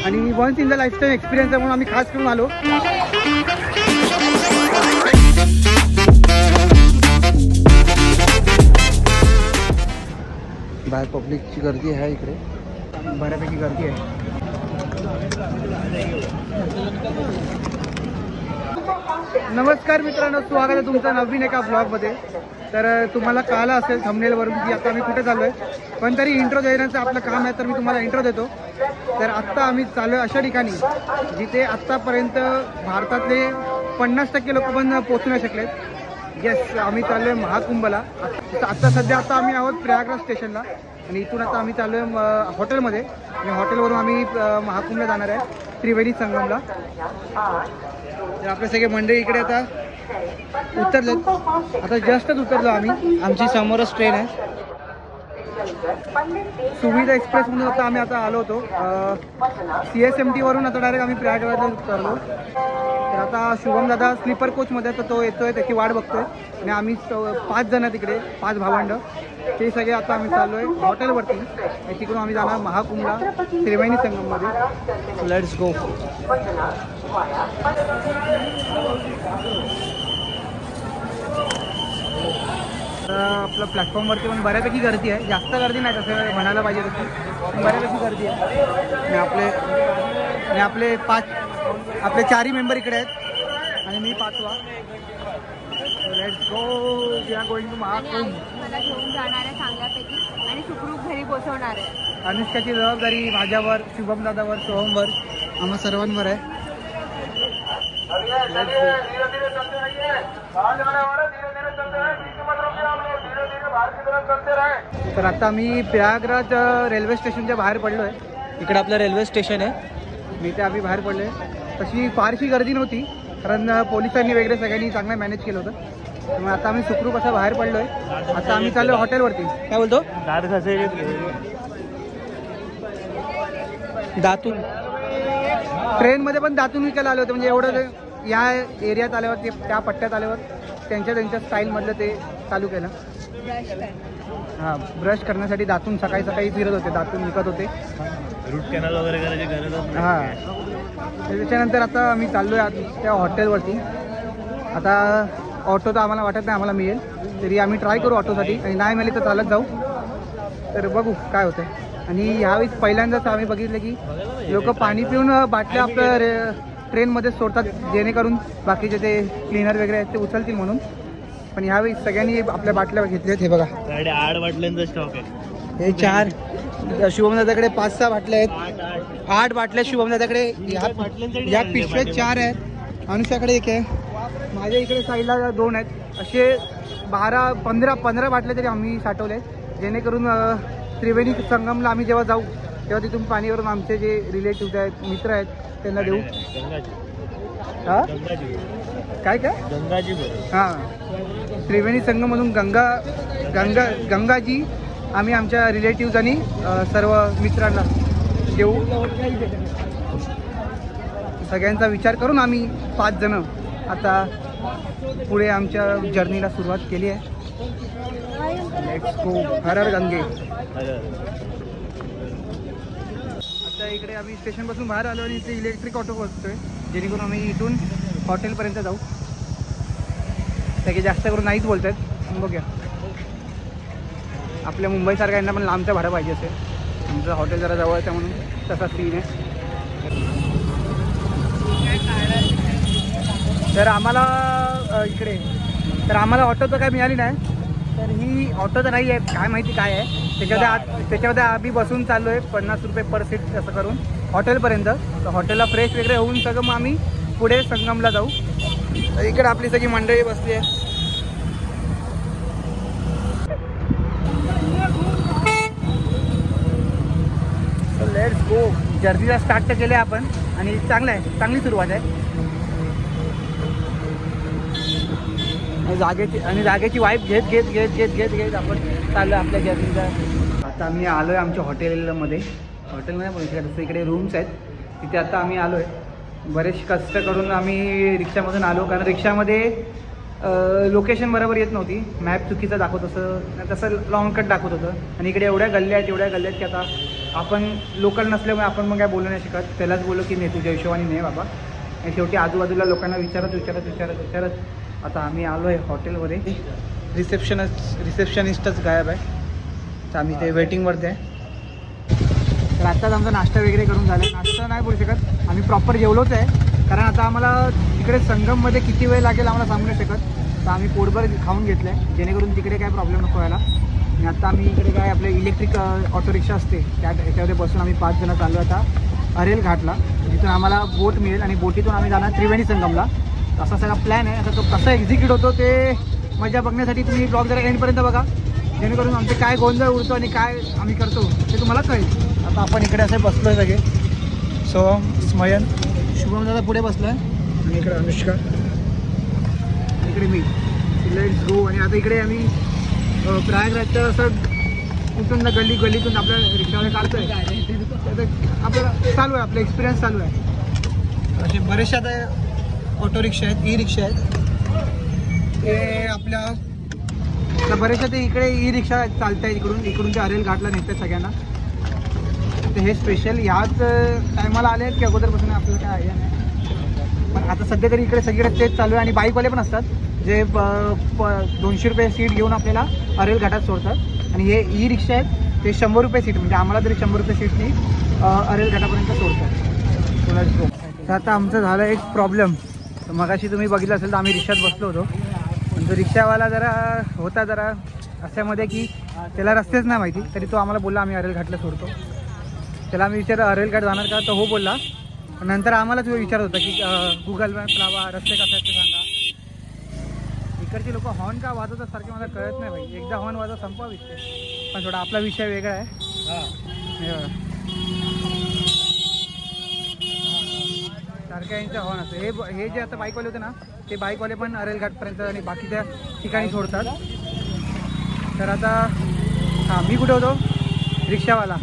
आणि once in the lifetime experience आहे म्हणून आम्ही खास करून आलो. बाहेर पब्लिकची गर्दी आहे, इकडे बऱ्यापैकी गर्दी आहे. नमस्कार मित्रांनो, स्वागत आहे तुमचं नवीन एका ब्लॉगमध्ये. तर तुम्हाला कळलं असेल थंबनेलवरून की आता आम्ही कुठे चाललो आहे, पण तरी इंट्रो देण्याचं आपलं काम आहे, तर मी तुम्हाला इंट्रो देतो. तर आत्ता आम्ही चाललो आहे अशा ठिकाणी जिथे आत्तापर्यंत भारतातले 50% लोक पण पोचू नाही शकलेत. येस, आम्ही चाललो आहे महाकुंभला. आत्ता सध्या आम्ही आहोत प्रयागराज स्टेशनला आणि इथून आता आम्ही चाललो आहे हॉटेलमध्ये आणि हॉटेलवरून आम्ही महाकुंभला जाणार आहे, त्रिवेणी संगमला. तर आपले सगळे मंडळी इकडे आता उतरलेत. आता जस्टच उतरलो आम्ही. आमची समोरच ट्रेन आहे सुविधा एक्सप्रेसमधून. आता आम्ही आलो होतो CSMT वरून. आता डायरेक्ट आम्ही प्रयागराजला उतरलो. तर आता शुभम दादा स्लीपर कोचमध्ये, तर तो येतोय, त्याची वाट बघतोय. आणि आम्ही 5 जण तिकडे, 5 भावंड, ते सगळे आता आम्ही चाललो आहे हॉटेलवरती. तिकडून आम्ही जाणार महाकुंभला त्रिवेणी संगममध्ये. Let's go. आपलं प्लॅटफॉर्मवरती पण बऱ्यापैकी गर्दी आहे. जास्त गर्दी नाही तसं म्हणायला पाहिजे तशी, बऱ्यापैकी गर्दी आहे. आणि आपले 4ही मेंबर इकडे आहेत आणि मी 5वा. Let's go. We are going to Mahakumbh. मला घेऊन जाणार आहे चांगल्यापैकी आणि सुखरूप घरी पोहोचवणार आहे. अनुष्काची जबाबदारी माझ्यावर, शुभम दादावर, सोहमवर, आम्हा सर्वांवर आहे. तर आता आम्ही प्रयागराज रेल्वे स्टेशनच्या बाहेर पडलो आहे. इकडे आपलं रेल्वे स्टेशन आहे, मी ते आम्ही बाहेर पडलो आहे. तशी फारशी गर्दी नव्हती कारण पोलिसांनी वगैरे सगळ्यांनी चांगलं मॅनेज केलं होतं. त्यामुळे आता आम्ही सुखरूप असं बाहेर पडलो आहे. आता आम्ही चाललो हॉटेलवरती. काय बोलतो? दातून ट्रेनमध्ये पण दातून विकायला आले होते. म्हणजे एवढं या एरियात आल्यावर, ते त्या पट्ट्यात आल्यावर त्यांच्या स्टाईलमधलं ते चालू केलं. हां, ब्रश करण्यासाठी दातून सकाळी सकाळी फिरत होते, दातून विकत होते. रूट कॅनल वगैरे करायची गरज नाही. हां, त्याच्यानंतर आता आम्ही चाललो आहे त्या हॉटेलवरती. आता ऑटो तर आम्हाला वाटत नाही आम्हाला मिळेल, तरी आम्ही ट्राय करू ऑटोसाठी, आणि नाही मिळाली तर चालत जाऊ. तर बघू काय होतं. आणि ह्यावेळेस पहिल्यांदाच आम्ही बघितलं की लोक पाणी पिऊन बाटल्या आपल्या ट्रेनमध्ये सोडतात, जेणेकरून बाकीचे ते क्लीनर वगैरे आहेत ते उचलतील म्हणून. पण ह्यावेळी सगळ्यांनी आपल्या बाटल्या घेतल्यात. हे बघा, 8 बाटल्यांचा स्टॉक आहे. हे 4, शुभमदादाकडे 5-6 बाटल्या आहेत. 8 बाटल्या शुभमदादाकडे. या पिशव्यात 4 आहेत. अनुष्याकडे 1 आहे. माझ्या इकडे साईडला 2 आहेत. असे 12-15 बाटल्या तरी आम्ही साठवले, जेणेकरून त्रिवेणी संगमला आम्ही जेव्हा जाऊ तेव्हा तिथून पाणीवरून आमचे जे रिलेटिव्ह आहेत, मित्र आहेत, त्यांना देऊ. हां, काय गंगाजी. हां, त्रिवेणी संगममधून गंगाजी आम्ही आमच्या रिलेटिव्ज आणि सर्व मित्रांना देऊ. सगळ्यांचा विचार करून आम्ही 5 जण आता पुढे आमच्या जर्नीला सुरुवात केली आहे. Let's go. हर हर गंगे. आता इकडे आम्ही स्टेशनपासून बाहेर आलो आणि इथे इलेक्ट्रिक ऑटो बसतोय, जेणेकरून आम्ही इथून हॉटेलपर्यंत जाऊ. सगळे जास्त करून नाहीच बोलत आहेत. बघूया, आपल्या मुंबईसारखा यांना पण लांबचं भाडं पाहिजे असेल. आमचं हॉटेल जरा जवळ आहे म्हणून तसा सीन आहे. तर आम्हाला ऑटो तर काय मिळाली नाही. तर ही ऑटो तर नाही आहे, काय माहिती काय आहे. त्याच्यामध्ये आम्ही बसून चाललो आहे 50 रुपये पर सीट असं करून हॉटेलपर्यंत. तर हॉटेलला फ्रेश वगैरे होऊन सगळं मग आम्ही पुढे संगमला जाऊ. तर इकडे आपली सगळी मंडळी बसली आहे. Let's go. जर्नीला स्टार्ट तर केले आपण आणि चांगलं आहे, चांगली सुरुवात आहे. जागेची वाईफ घेत आपण चाललो आपल्या जर्नीला. आता आम्ही आलो आहे आमच्या हॉटेलमध्ये पण इकडे रूम्स आहेत, तिथे आता आम्ही आलो आहे. बरेच कष्ट करून आम्ही रिक्षामधून आलो, कारण रिक्षामध्ये लोकेशन बरोबर येत नव्हती. मॅप चुकीचं दाखवत तसं लॉंग कट दाखवत होतं. आणि इकडे एवढ्या गल्ल्या आहेत की आता आपण लोकल नसल्यामुळे आपण मग काय बोलू नाही शकत. त्यालाच बोललो की नाही तुझ्या हिशोबाने नाही बाबा. आणि शेवटी आजूबाजूला लोकांना विचारत आता आम्ही आलो आहे हॉटेलमध्ये. रिसेप्शनिस्टच गायब आहे. तर आम्ही ते वेटिंगवरती आहे. तर आत्ताच आमचा नाश्ता वगैरे करून झाला. नाश्ता नाही बोलू शकत, आम्ही प्रॉपर जेवलोच आहे. कारण आता आम्हाला तिकडे संगममध्ये किती वेळ लागेल आम्हाला सांगू नाही शकत. तर आम्ही पोटभर खाऊन घेतलं आहे जेणेकरून तिकडे काय प्रॉब्लेम नको व्हायला. आणि आता आम्ही इकडे काय आपले इलेक्ट्रिक ऑटो रिक्षा असते त्याच्यामध्ये बसून आम्ही 5 जण चाललो आता अरेल घाटला, जिथून आम्हाला बोट मिळेल आणि बोटीतून आम्ही जाणार त्रिवेणी संगमला. असा सगळा प्लॅन आहे. आता तो कसा एक्झिक्यूट होतो ते मजा बघण्यासाठी तुम्ही ब्लॉग जरा एंडपर्यंत बघा, जेणेकरून आमचे काय गोंधळ उडतो आणि काय आम्ही करतो ते तुम्हाला कळेल. आता आपण इकडे असे बसलो आहे सगळे. सोहम, स्मयन, शुभम दादा पुढे बसलो आहे आणि इकडे अनुष्का, इकडे मी. Let's go. आणि आता इकडे आम्ही प्रयागराजचं असं कुठून ना गल्लीतून आपल्या रिक्षामध्ये काढतो आहे. आपल्याला चालू आहे, आपला एक्सपिरियन्स चालू आहे. असे बरेचसे आता ऑटो रिक्षा आहेत, ई रिक्षा आहेत. ते आपल्या बरेचशा ते इकडे ई रिक्षा चालत आहेत इकडून ते अरेल घाटला नेतात सगळ्यांना. तर हे स्पेशल ह्याच टायमाला आले आहेत की अगोदरपासून आपल्याला काय आयडिया नाही. पण आता सध्या तरी इकडे सगळीकडे तेच चालू आहे. आणि बाईकवाले पण असतात जे 200 रुपये सीट घेऊन आपल्याला अरेल घाटात सोडतात. आणि हे ई रिक्षा आहेत ते 100 रुपये सीट, म्हणजे आम्हाला तरी 100 रुपये सीटनी अरेल घाटापर्यंत सोडतात. तर आता आमचं झालं एक प्रॉब्लेम. तर मगाशी तुम्ही बघितलं असेल तर आम्ही रिक्षात बसलो होतो. पण तो रिक्षावाला जरा अशामध्ये की त्याला रस्तेच नाही माहिती, तरी तो आम्हाला बोलला आम्ही अरेल घाटला सोडतो. त्याला आम्ही विचारलं अरेल घाट जाणार का, तर हो बोलला. पण नंतर आम्हाला तो विचारत होता की गुगल मॅप लावा, रस्ते कसे असते सांगा. इकडचे लोक हॉर्न का वाजवतात सारखे मला कळत नाही भाई. एकदा हॉर्न वाजवा संपवा विषय. पण थोडा आपला विषय वेगळा आहे. सारख्या यांचा हॉर्न असतो. हे जे आता बाईकवाले होते ना ते बाईकवाले पण अरेल घाटपर्यंत आणि बाकीच्या ठिकाणी सोडतात. तर आता मी कुठे होतो, रिक्षावाला.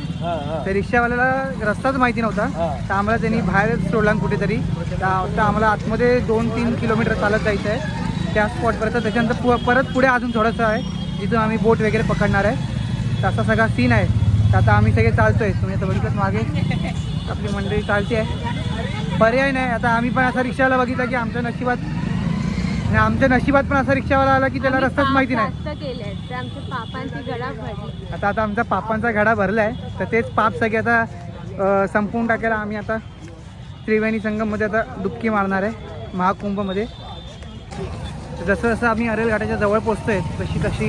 त्या रिक्षावाल्याला रस्ताच माहिती नव्हता. तर आम्हाला त्यांनी बाहेर सोडला कुठेतरी. तर आम्हाला आतमध्ये 2-3 किलोमीटर चालत जायचं आहे त्या स्पॉटपर्यंत. त्याच्यानंतर परत पुढे अजून थोडंसं आहे जिथून आम्ही बोट वगैरे पकडणार आहे. तर असा सगळा सीन आहे. तर आता आम्ही सगळे चालतो आहे. तुम्ही आता बघितलं मागे आपली मंडळी चालते आहे. पर्याय नाही. आता आम्ही पण असा रिक्षावाला बघितला की आमच्या नशिबात पण असा रिक्षावाला आला की त्याला रस्ताच माहिती नाही. आता आमचा पापांचा घडा भरला आहे. तर तेच पाप सगळे आता संपवून टाकायला आम्ही आता त्रिवेणी संगममध्ये आता डुबकी मारणार आहे महाकुंभमध्ये. जसं जसं आम्ही अरेल घाटाच्या जवळ पोचतोय तशी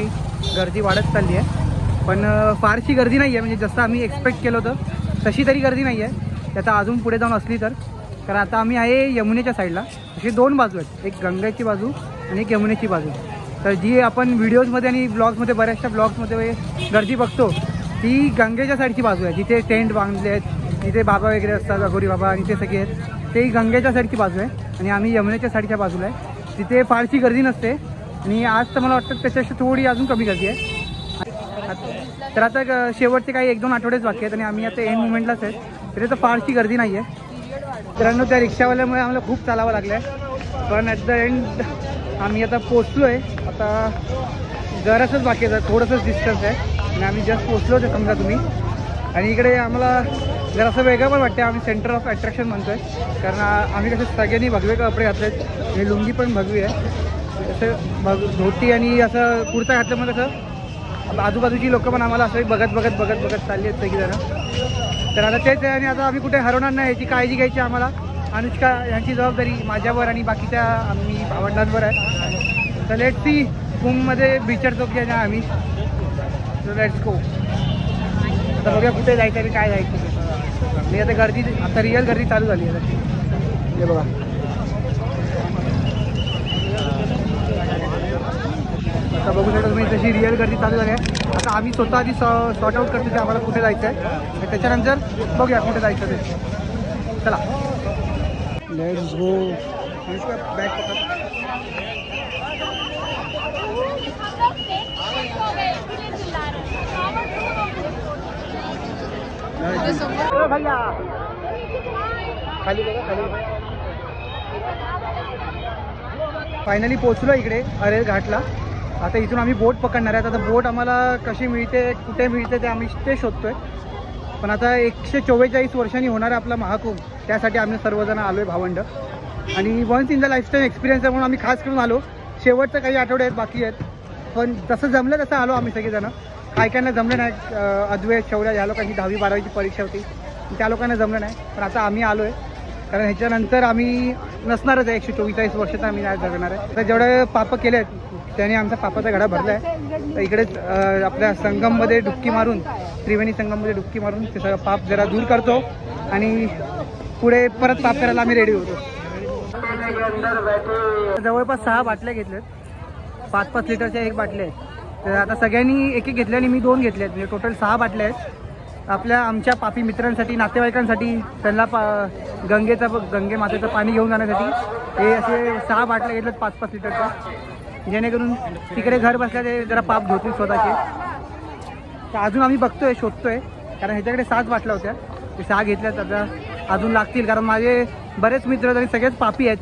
गर्दी वाढत चालली आहे. पण फारशी गर्दी नाही आहे, म्हणजे जसं आम्ही एक्सपेक्ट केलं होतं तशी तरी गर्दी नाही आहे. त्याचा अजून पुढे जाऊन असली तर. कारण आता आम्ही आहे यमुनेच्या साईडला. अशी 2 बाजू आहेत, एक गंगेची बाजू आणि एक यमुनेची बाजू. तर जी आपण व्हिडिओजमध्ये आणि ब्लॉग्समध्ये बऱ्याचशा ब्लॉग्समध्ये गर्दी बघतो ती गंगेच्या साईडची बाजू आहे, जिथे टेंट बांधले आहेत, जिथे बाबा वगैरे असतात, अघोरी बाबा आणि ते सगळे आहेत. ते गंगेच्या साईडची बाजू आहे. आणि आम्ही यमुनेच्या साईडच्या बाजूला आहे, तिथे फारशी गर्दी नसते. आणि आज तर मला वाटतं त्याच्याशी थोडी अजून कमी गर्दी आहे. तर आता शेवटचे काही 1-2 आठवडेच बाकी आहेत आणि आम्ही आता एंड मुमेंटलाच आहे. तरी तर फारशी गर्दी नाही आहे. मित्रांनो त्या रिक्षावाल्यामुळे आम्हाला खूप चालावं लागलं आहे. पण ॲट द एंड आम्ही आता पोचलो आहे. आता जरासंच बाकी आहे, थोडंसंच डिस्टन्स आहे आणि आम्ही जस्ट पोचलो ते समजा तुम्ही. आणि इकडे आम्हाला जरासं वेगळं पण वाटतं. आम्ही सेंटर ऑफ अट्रॅक्शन म्हणतो आहे, कारण आम्ही कसं सगळ्यांनी भगवे कपडे घातले आहेत. हे लुंगी पण भगवी आहे, असं धोती आणि असं कुर्ता घातल्यामुळे कसं आजूबाजूची लोकं पण आम्हाला असं बघत चालली आहेत सगळी जरा. तर आता तेच आहे. आणि आता आम्ही कुठे हरवणार नाही याची काळजी घ्यायची आम्हाला. अनुष्का यांची जबाबदारी माझ्यावर आणि बाकीच्या आम्ही भावंडांवर आहे. तर लेट्स सी कुंभमध्ये बिचरतो की आम्ही. Let's go. आता बघूया कुठे जायचं आणि काय जायचं. आणि आता गर्दी, आता रिअल गर्दी चालू झाली आहे. हे बघा आता बघू शकता तुम्ही तशी रिअल गर्दी चालू झाली आहे. आता आम्ही स्वतः आधी सॉर्ट आउट करतो की आम्हाला कुठे जायचं आहे. त्याच्यानंतर बघूया कुठे जायचं ते. चला लेट्स गो. बॅग पकड. भैया खाली बघा खाली. फायनली पोचलो इकडे अरेल घाटला. आता इथून आम्ही बोट पकडणार आहेत. आता बोट आम्हाला कशी मिळते, कुठे मिळते ते आम्ही ते शोधतोय. पण आता 144 वर्षांनी होणारा आपला महाकुंभ, त्यासाठी आम्ही सर्वजण आलो आहे भावंड. आणि once in the lifetime experience आहे म्हणून आम्ही खास करून आलो. शेवटचं काही आठवडे आहेत बाकी आहेत, पण जसं जमलं तसं आलो आम्ही सगळेजण. कायकांना जमलं नाही, अद्वैत शौर्य या लोकांची 10वी 12वीची परीक्षा होती, त्या लोकांना जमलं नाही. पण आता आम्ही आलो आहे, कारण ह्याच्यानंतर आम्ही नसणारच आहे. 144 वर्ष तर आम्ही नाही जगणार आहे. तर जेवढे पापं केले आहेत त्याने आमचा पापाचा घडा भरला आहे. तर इकडेच आपल्या संगममध्ये डुबकी मारून, त्रिवेणी संगममध्ये डुबकी मारून ते सगळं पाप जरा दूर करतो आणि पुढे परत पाप करायला आम्ही रेडी होतो. जवळपास 6 बाटल्या घेतल्यात, 5-5 लिटरच्या 1 बाटल्या आहेत. तर आता सगळ्यांनी एक घेतल्या आणि मी 2 घेतल्या आहेत, म्हणजे टोटल 6 बाटल्या आहेत. आमच्या पापी मित्रांसाठी, नातेवाईकांसाठी, त्यांना गंगे मातेचं पाणी घेऊन जाण्यासाठी हे असे 6 बाटल्या घेतल्यात 5-5 लिटरच्या, जेणेकरून तिकडे घर बसल्या ते जरा पाप धुतील स्वतःचे. तर अजून आम्ही बघतोय, शोधतोय, कारण ह्याच्याकडे 6 बाटल्या होत्या, ते 6 घेतल्यात. आता अजून लागतील, कारण माझे बरेच मित्र आणि सगळेच पापी आहेत,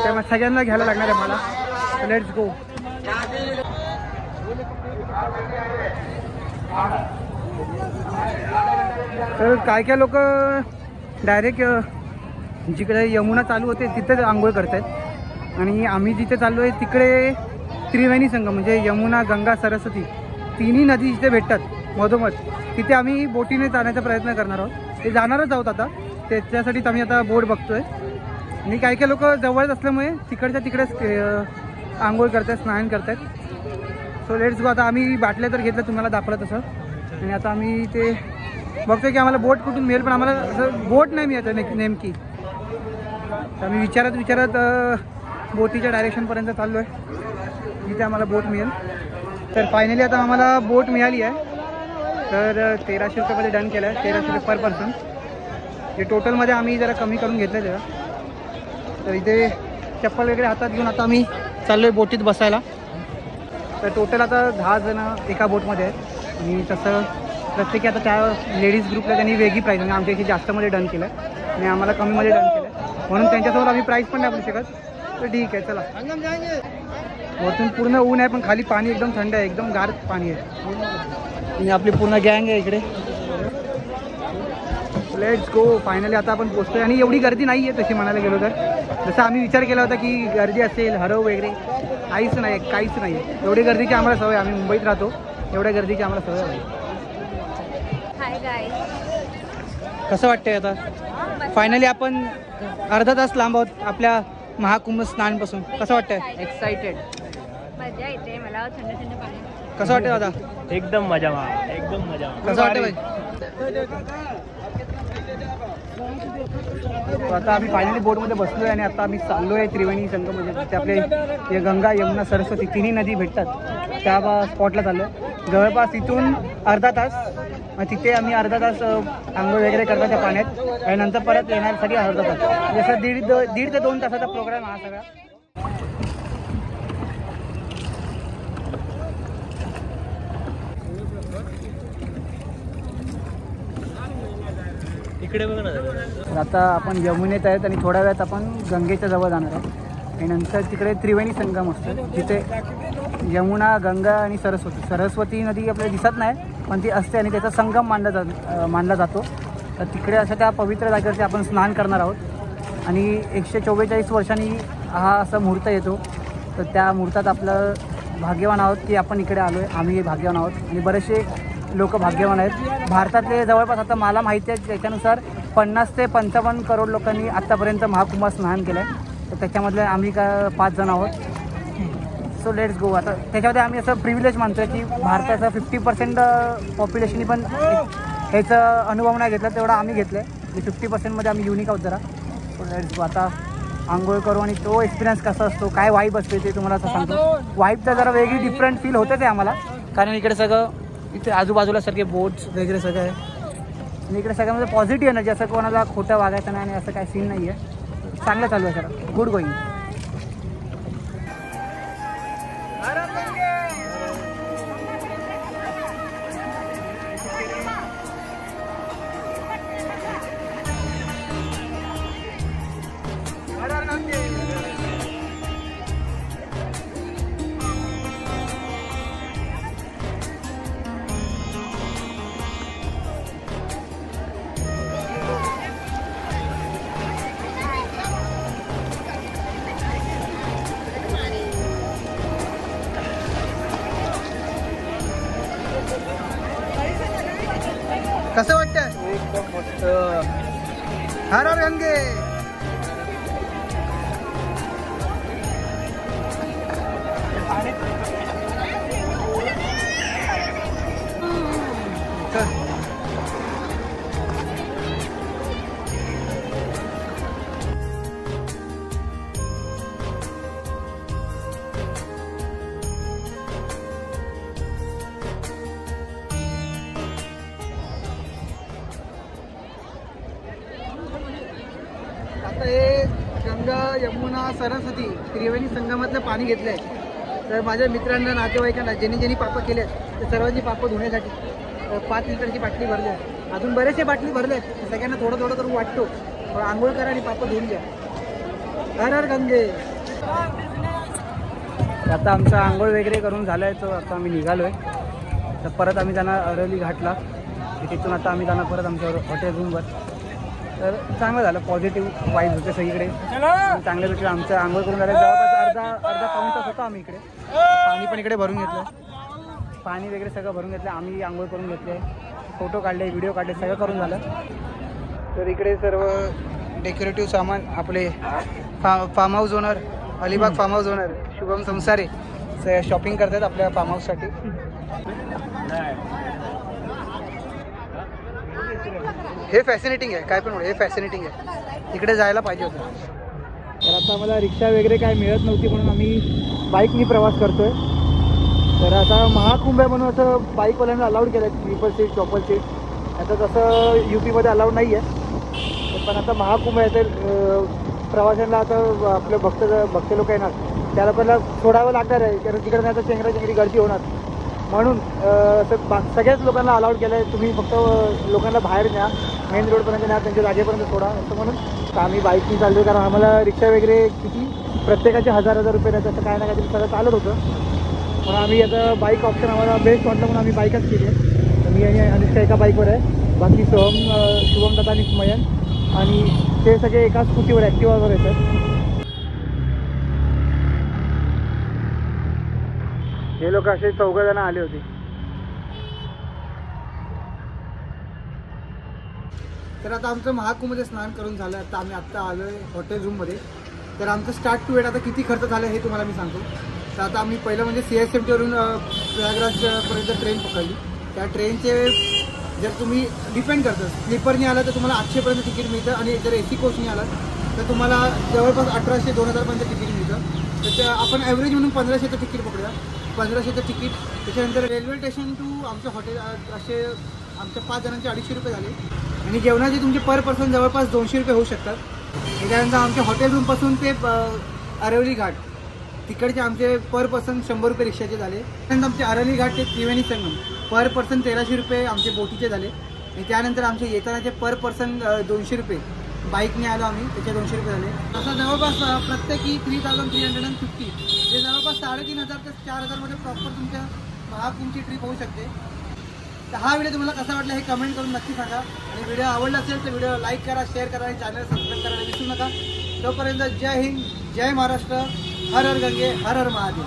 त्यामुळे सगळ्यांना घ्यायला लागणार आहे मला. Let's go. तर काय लोक डायरेक्ट जिकडे यमुना चालू होते तिथेच आंघोळ करत आहेत, आणि आम्ही जिथे चाललो आहे तिकडे त्रिवेणी संगम म्हणजे यमुना, गंगा, सरस्वती तिन्ही नदी जिथे भेटतात मधोमध, तिथे आम्ही बोटीने जाण्याचा प्रयत्न करणार आहोत. ते जाणारच आहोत आता, त्याच्यासाठीच आम्ही आता बोट बघतोय. आणि काही लोक जवळच असल्यामुळे तिकडच्या तिकडेच आंघोळ करतात, स्नान करतात. So let's go. आता आम्ही बाटल्या तर घेतल्या, तुम्हाला दाखवलं तसं, आणि आता आम्ही ते बघतोय की आम्हाला बोट कुठून मिळेल, पण आम्हाला असं बोट नाही मिळत नेमकी. तर आम्ही विचारत बोटीच्या डायरेक्शनपर्यंत चाललो आहे, जिथे आम्हाला बोट मिळेल. तर फायनली आता आम्हाला बोट मिळाली आहे. तर 1300 रुपयामध्ये डन केलं आहे, 1300 रुपये पर पर्सन. जे टोटलमध्ये आम्ही जरा कमी करून घेतलं तेव्हा. तर इथे चप्पल वगैरे हातात घेऊन आता आम्ही चाललो आहे बोटीत बसायला. तर टोटल आता 10 जण एका बोटमध्ये आहेत, आणि तसं प्रत्येकी आता त्या लेडीज ग्रुपला त्यांनी वेगळी प्राईस, म्हणजे आमच्या इथे जास्तमध्ये डन केलं आहे आणि आम्हाला कमीमध्ये डन केलं आहे, म्हणून त्यांच्यासमोर आम्ही प्राईस पण नाही बोलू शकत. तर ठीक आहे, चला. वरतून पूर्ण ऊन आहे, पण खाली पाणी एकदम थंड आहे, एकदम गार पाणी आहे. आणि आपली पूर्ण गँग आहे इकडे. Let's go. फायनली आता आपण पोहोचतोय, आणि एवढी गर्दी नाही आहे तशी म्हणायला गेलो तर. जसं आम्ही विचार केला होता की गर्दी असेल, हरव वगैरे, काहीच नाही, काहीच नाही. एवढी गर्दीची आम्हाला सवय, आम्ही मुंबईत राहतो, एवढ्या गर्दीची आम्हाला सवय आहे. Hi guys. कसं वाटतंय आता? फायनली आपण अर्धा तास लांब आहोत आपल्या महाकुंभ स्नानपासून. कसं वाटतंय? एक्साइटेड? मजा येते मला थंड थंड पाणी. कसं वाटतंय दादा? एकदम मजा, एकदम मजा. कसं वाटतंय भाई? आता आम्ही फायनली बोटमध्ये बसलो आहे, आणि आता आम्ही चाललो आहे त्रिवेणी संगममध्ये. तिथे आपले गंगा, यमुना, सरस्वती तिन्ही नदी भेटतात, त्या स्पॉटला चाललो आहे. जवळपास इथून अर्धा तास, तिथे आम्ही अर्धा तास आंघोळ वगैरे करतो त्या पाण्यात, आणि नंतर परत येण्यासाठी अर्धा तास. जसं दीड ते 2 तासाचा प्रोग्राम हा सगळा. इकडे बघ ना. आता आपण यमुनेत आहेत, आणि थोड्या वेळात आपण गंगेच्या जवळ जाणार आहोत, आणि नंतर तिकडे त्रिवेणी संगम असतो, जिथे यमुना, गंगा आणि सरस्वती नदी आपल्याला दिसत नाही, पण ती असते, आणि त्याचा संगम मानला जातो. तर तिकडे अशा त्या पवित्र जागेवरती आपण स्नान करणार आहोत. आणि 144 वर्षांनी हा असा मुहूर्त येतो. तर त्या मुहूर्तात आपलं भाग्यवान आहोत की आपण इकडे आलो आहे. आम्ही भाग्यवान आहोत, आणि बरेचसे लोक भाग्यवान आहेत. भारतातले जवळपास, आता मला माहिती आहे त्याच्यानुसार 50 ते 55 करोड लोकांनी आत्तापर्यंत महाकुंभात स्नान केलं आहे. तर त्याच्यामधले आम्ही 5 जण आहोत. So let's go. आता त्याच्यामध्ये आम्ही असं प्रिव्हिलेज मानतो आहे की भारताचं 50% पॉप्युलेशननी पण ह्याचा अनुभव नाही घेतला, तेवढा आम्ही घेतलं आहे. 50%मध्ये आम्ही युनिक आहोत जरा. So let's go. आता आंघोळ करू, आणि तो एक्सपिरियन्स कसा असतो, काय वाईब असते ते तुम्हाला असं सांगतो. वाईबचा जरा वेगळी डिफरंट फील होतं ते आम्हाला, कारण इकडे सगळं, इथे आजूबाजूला सगळे बोट्स वगैरे सगळं आहे, आणि इकडे सगळ्यामध्ये पॉझिटिव्ह एनर्जी, असं कोणाला खोटं वागायचं नाही, आणि असं काही सीन नाही आहे. चांगलं चालू आहे सर, गुड गोईंग. कसं वाटतंय? एकदम मस्त. हर हर गंगे. चल. आता हे गंगा यमुना सरस्वती त्रिवेणी संगमातलं पाणी घेतलंय. तर माझ्या मित्रांना नातेवाईकांना ज्यांनी पापं केले आहेत ते सर्वांची पापं धुण्यासाठी 5 लिटरची बाटली भरली आहे. अजून बरेचसे बाटली भरले आहेत. सगळ्यांना थोडं थोडं करून वाटतो. आंघोळ करा आणि पापं धुवून घ्या. हर हर गंगे. आता आमचं आंघोळ वगैरे करून झालं आहे. तर आता आम्ही निघालो आहे. तर परत आम्ही जाणार अरवली घाटला. तिथून आता आम्ही जाणार परत आमच्या हॉटेल रूमवर. तर चांगलं झालं. पॉझिटिव्ह वाईज होते सगळीकडे. चांगले भेटले. आमचं आंघोळ करून झालं. जवळपास अर्धा पाऊण तास होता आम्ही इकडे. पाणी पण इकडे भरून घेतलं. पाणी वगैरे सगळं भरून घेतलं. आम्ही आंघोळ करून घेतले. फोटो काढले, व्हिडिओ काढले, सगळं करून झालं. तर इकडे सर्व डेकोरेटिव्ह सामान आपले farm house owner, Alibag farm house owner Shubham Sansare shopping करतात आपल्या फार्म हाऊससाठी. हे फॅसिनेटिंग आहे. काय पण हे फॅसिनेटिंग आहे. इकडे जायला पाहिजे होतं. तर आता आम्हाला रिक्षा वगैरे काय मिळत नव्हती म्हणून आम्ही बाईकनी प्रवास करतोय. तर आता महाकुंभ आहे म्हणून असं बाईकवाल्यांना अलाउड केलं आहे. Triple seat, chopper seat. आता तसं UPमध्ये अलाउड नाही आहे. पण आता महाकुंभ आहे तर प्रवाशांना आता आपले भक्त लोक येणार त्या लोकांना सोडावं लागणार आहे. कारण तिकडे नाही तर चेंगराचेंगरी गर्दी होणार. म्हणून सगळ्याच लोकांना अलाउड केलं आहे. तुम्ही फक्त लोकांना बाहेर न्या, मेन रोडपर्यंत न्या, त्यांच्या जागेपर्यंत सोडा असं म्हणून आम्ही बाईकनी चाललो. कारण आम्हाला रिक्षा वगैरे किती प्रत्येकाचे 1000 रुपये नाही तसं काय ना काहीतरी सगळं चालत होतं. म्हणून आम्ही आता बाईक ऑप्शन आम्हाला बेस्ट वाटलं म्हणून आम्ही बाईकच केली आहे. तर मी आणि अनुष्का एका बाईकवर आहे. बाकी शुभम दादा आणि स्मयन आणि ते सगळे एका स्कूटीवर ॲक्टिवावर येतात. हे लोक असे 4 जण आले होते. तर आता आमचं महाकुंभमध्ये स्नान करून झालं. आता आम्ही आलो आहे हॉटेल रूममध्ये. तर आमचं स्टार्ट टू एट आता किती खर्च झाला हे तुम्हाला मी सांगतो. तर आता आम्ही पहिलं म्हणजे CSMTवरून प्रयागराजपर्यंत ट्रेन पकडली. त्या ट्रेनचे जर तुम्ही डिपेंड करतं स्लीपरनी आला तर तुम्हाला 800पर्यंत तिकीट मिळतं. आणि जर AC कोचनी आला तर तुम्हाला जवळपास 1800-2000पर्यंत तिकीट मिळतं. तर त्या आपण ॲव्हरेज म्हणून 1500चं तिकीट पकडूया. 1500चं तिकीट. त्याच्यानंतर रेल्वे स्टेशन टू आमचं हॉटेल असे आमच्या 5 जणांचे 250 रुपये झाले. आणि जेवणाचे तुमचे पर पर्सन जवळपास 200 रुपये होऊ शकतात. त्याच्यानंतर आमच्या हॉटेल रूमपासून ते अरवली घाट तिकडचे आमचे पर पर्सन 100 रुपये रिक्षाचे झाले. त्यानंतर आमचे अरवली घाट ते त्रिवेणी संगम पर पर्सन 1300 रुपये आमचे बोटीचे झाले. आणि त्यानंतर आमचे येतानाचे पर पर्सन 200 रुपये बाईकने आलो आम्ही त्याचे 200 रुपये झाले. असं जवळपास प्रत्येकी 3350 जे जवळपास 3500 ते 4000मध्ये प्रॉपर तुमच्या महाकुंभची ट्रिप होऊ शकते. तर हा व्हिडिओ तुम्हाला कसा वाटला हे कमेंट करून नक्की सांगा. आणि व्हिडिओ आवडला असेल तर व्हिडिओ लाईक करा, शेअर करा आणि चॅनल सबस्क्राईब करायला विसरू नका. तोपर्यंत जय हिंद, जय महाराष्ट्र, हर हर गंगे, हर हर महादेव.